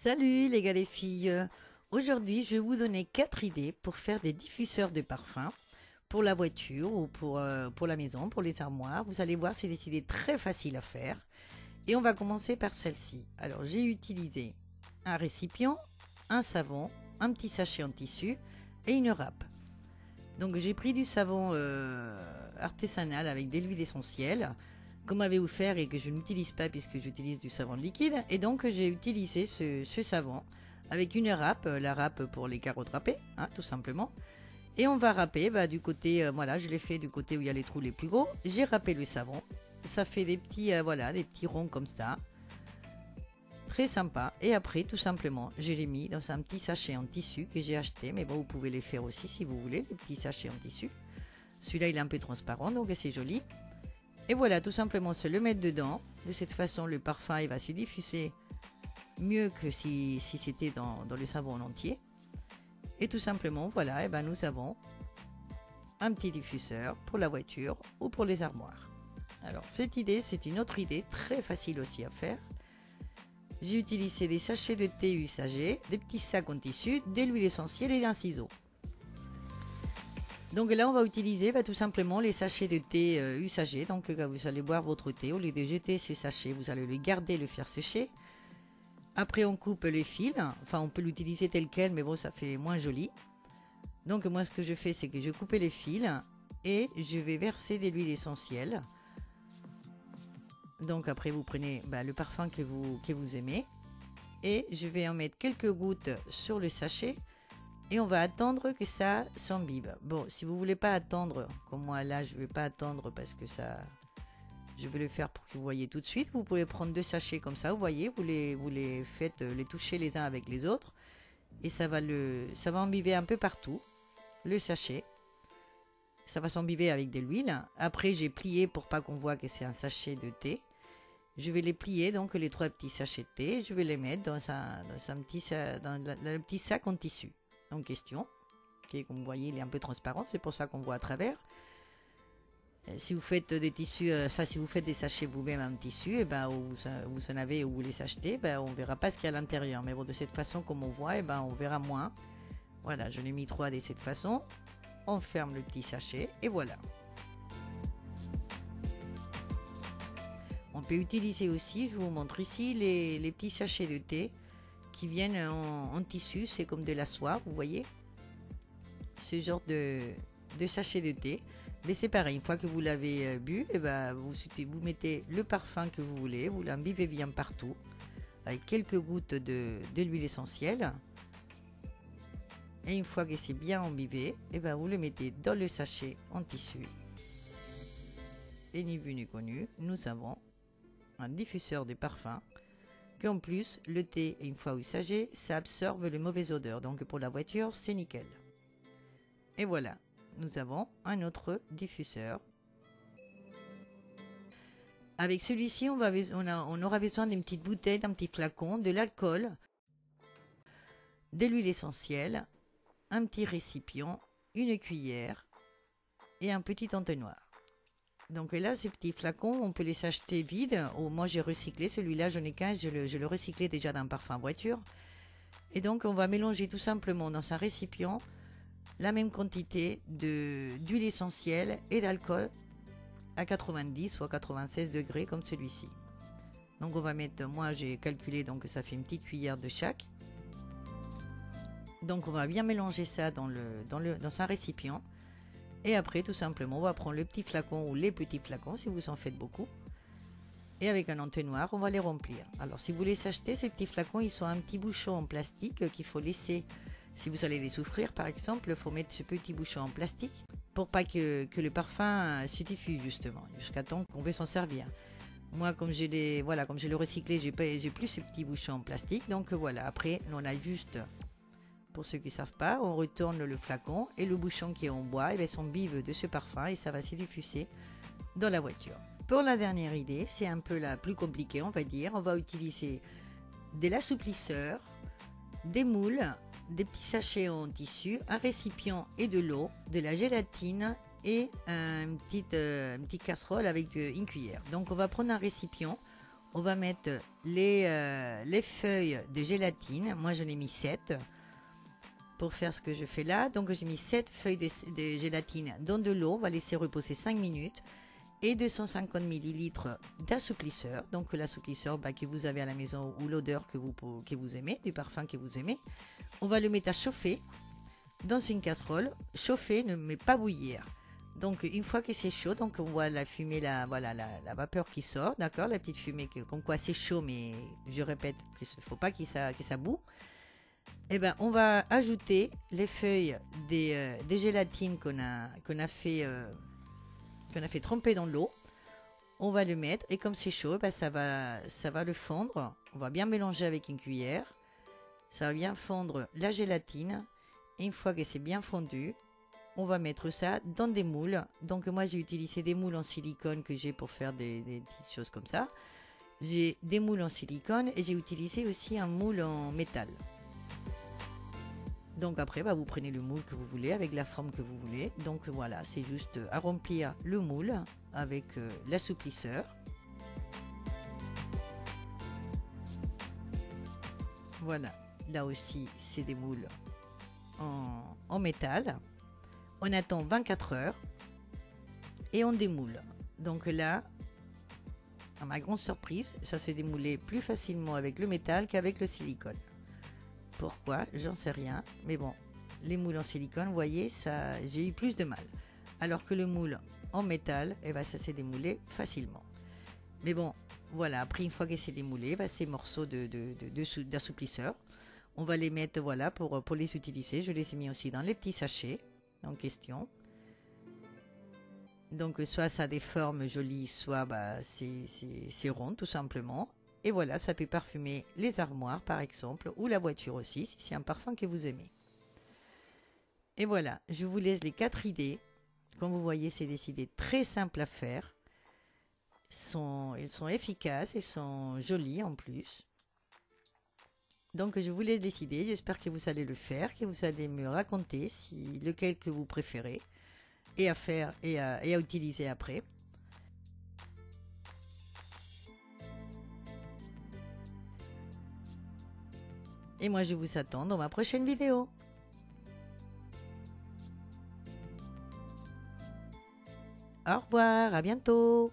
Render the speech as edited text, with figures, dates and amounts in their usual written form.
Salut les gars les filles. Aujourd'hui je vais vous donner 4 idées pour faire des diffuseurs de parfum pour la voiture ou pour la maison, pour les armoires. Vous allez voir, c'est des idées très faciles à faire. Et on va commencer par celle-ci. Alors j'ai utilisé un récipient, un savon, un petit sachet en tissu et une râpe. Donc j'ai pris du savon artisanal avec de l'huile essentielle qu'on m'avait offert et que je n'utilise pas puisque j'utilise du savon liquide. Et donc j'ai utilisé ce savon avec une râpe, la râpe pour les carottes râpées, hein, tout simplement. Et on va râper du côté, voilà, je l'ai fait du côté où il y a les trous les plus gros. J'ai râpé le savon, ça fait des petits, voilà, des petits ronds comme ça. Très sympa. Et après, tout simplement, je l'ai mis dans un petit sachet en tissu que j'ai acheté. Mais bon, vous pouvez les faire aussi si vous voulez, les petits sachets en tissu. Celui-là, il est un peu transparent, donc c'est joli. Et voilà, tout simplement, se le mettre dedans. De cette façon, le parfum, il va se diffuser mieux que si c'était dans le savon en entier. Et tout simplement, voilà, et ben nous avons un petit diffuseur pour la voiture ou pour les armoires. Alors, cette idée, c'est une autre idée très facile aussi à faire. J'ai utilisé des sachets de thé usagés, des petits sacs en tissu, de l'huile essentielle et un ciseau. Donc là, on va utiliser tout simplement les sachets de thé usagés. Donc vous allez boire votre thé, au lieu de jeter ces sachets, vous allez le garder, le faire sécher. Après, on coupe les fils. Enfin, on peut l'utiliser tel quel, mais bon, ça fait moins joli. Donc moi, ce que je fais, c'est que je coupe les fils et je vais verser de l'huile essentielle. Donc après, vous prenez le parfum que vous aimez et je vais en mettre quelques gouttes sur le sachet et on va attendre que ça s'imbibe. Bon, si vous voulez pas attendre, comme moi là, je vais pas attendre parce que ça, je vais le faire pour que vous voyez tout de suite. Vous pouvez prendre 2 sachets comme ça, vous voyez, vous les faites les toucher les uns avec les autres et ça va imbiber un peu partout le sachet. Ça va s'embiber avec de l'huile. Après, j'ai plié pour pas qu'on voit que c'est un sachet de thé. Je vais les plier, donc les 3 petits sachets de thé. Je vais les mettre dans le petit sac en tissu en question. Okay, comme vous voyez, il est un peu transparent, c'est pour ça qu'on voit à travers. Si vous faites des tissus, si vous faites des sachets vous-même en tissu, vous en avez ou vous les achetez, on verra pas ce qu'il y a à l'intérieur. Mais bon, de cette façon, comme on voit, on verra moins. Voilà, je l'ai mis 3 de cette façon. On ferme le petit sachet et voilà. On peut utiliser aussi, je vous montre ici, les petits sachets de thé qui viennent en tissu, c'est comme de la soie, vous voyez. Ce genre de sachet de thé. Mais c'est pareil, une fois que vous l'avez bu, vous mettez le parfum que vous voulez, vous l'imbibez bien partout, avec quelques gouttes de l'huile essentielle. Et une fois que c'est bien imbibé, vous le mettez dans le sachet en tissu. Et ni vu ni connu, nous avons un diffuseur de parfum qu'en plus, le thé, une fois usagé, ça absorbe les mauvaises odeurs. Donc pour la voiture, c'est nickel. Et voilà, nous avons un autre diffuseur. Avec celui-ci, on aura besoin d'une petite bouteille, d'un petit flacon, de l'alcool, de l'huile essentielle, un petit récipient, une cuillère et un petit entonnoir. Donc là, ces petits flacons, on peut les acheter vides. Moi, j'ai recyclé celui-là, j'en ai qu'un, je le recyclais déjà d'un parfum voiture. Et donc, on va mélanger tout simplement dans un récipient la même quantité d'huile essentielle et d'alcool à 90 ou à 96 degrés comme celui-ci. Donc, on va mettre, moi j'ai calculé, donc ça fait une petite cuillère de chaque. Donc on va bien mélanger ça dans un récipient. Et après, tout simplement, on va prendre le petit flacon ou les petits flacons si vous en faites beaucoup. Et avec un entonnoir, on va les remplir. Alors si vous les achetez, ces petits flacons, ils sont un petit bouchon en plastique qu'il faut laisser. Si vous allez les souffrir, par exemple, il faut mettre ce petit bouchon en plastique pour pas que le parfum se diffuse justement, jusqu'à temps qu'on veut s'en servir. Moi, comme je l'ai recyclé, j'ai plus ce petit bouchon en plastique. Donc voilà, après, on a juste... Pour ceux qui ne savent pas, on retourne le flacon et le bouchon qui est en bois s'imbibe de ce parfum et ça va se diffuser dans la voiture. Pour la dernière idée, c'est un peu la plus compliquée, on va dire. On va utiliser de l'assouplisseur, des moules, des petits sachets en tissu, un récipient et de l'eau, de la gélatine et une petite casserole avec une cuillère. Donc on va prendre un récipient On va mettre les feuilles de gélatine. Moi, j'en ai mis 7 pour faire ce que je fais là. Donc, j'ai mis 7 feuilles de gélatine dans de l'eau. On va laisser reposer 5 minutes. Et 250 ml d'assouplisseur. Donc, l'assouplisseur que vous avez à la maison ou l'odeur que vous aimez, du parfum que vous aimez. On va le mettre à chauffer dans une casserole. Chauffer, ne pas bouillir. Donc, une fois que c'est chaud, donc on voit la fumée, la vapeur qui sort, d'accord, la petite fumée, comme quoi c'est chaud, mais je répète qu'il ne faut pas que ça boue. Et ben, on va ajouter les feuilles des gélatines qu'on a fait tremper dans l'eau. On va le mettre et comme c'est chaud, ben, ça va le fondre. On va bien mélanger avec une cuillère. Ça va bien fondre la gélatine. Et une fois que c'est bien fondu, on va mettre ça dans des moules. Donc moi j'ai utilisé des moules en silicone que j'ai pour faire des petites choses comme ça. J'ai des moules en silicone et j'ai utilisé aussi un moule en métal. Donc après vous prenez le moule que vous voulez avec la forme que vous voulez. Donc voilà, c'est juste à remplir le moule avec l'assouplisseur. Voilà, là aussi c'est des moules en métal. On attend 24 heures et on démoule. Donc là, à ma grande surprise, ça s'est démoulé plus facilement avec le métal qu'avec le silicone. Pourquoi? J'en sais rien. Mais bon, les moules en silicone, vous voyez, j'ai eu plus de mal. Alors que le moule en métal, ça s'est démoulé facilement. Mais bon, voilà, après une fois que c'est démoulé, ces morceaux d'assouplisseur, on va les mettre pour les utiliser. Je les ai mis aussi dans les petits sachets en question. Donc soit ça a des formes jolies, soit c'est rond tout simplement. Et voilà, ça peut parfumer les armoires par exemple, ou la voiture aussi, si c'est un parfum que vous aimez. Et voilà, je vous laisse les 4 idées. Comme vous voyez, c'est des idées très simples à faire. Elles sont efficaces et sont jolies en plus. Donc je vous laisse décider, j'espère que vous allez le faire, que vous allez me raconter lequel que vous préférez et à faire et à utiliser après. Et moi je vous attends dans ma prochaine vidéo. Au revoir, à bientôt.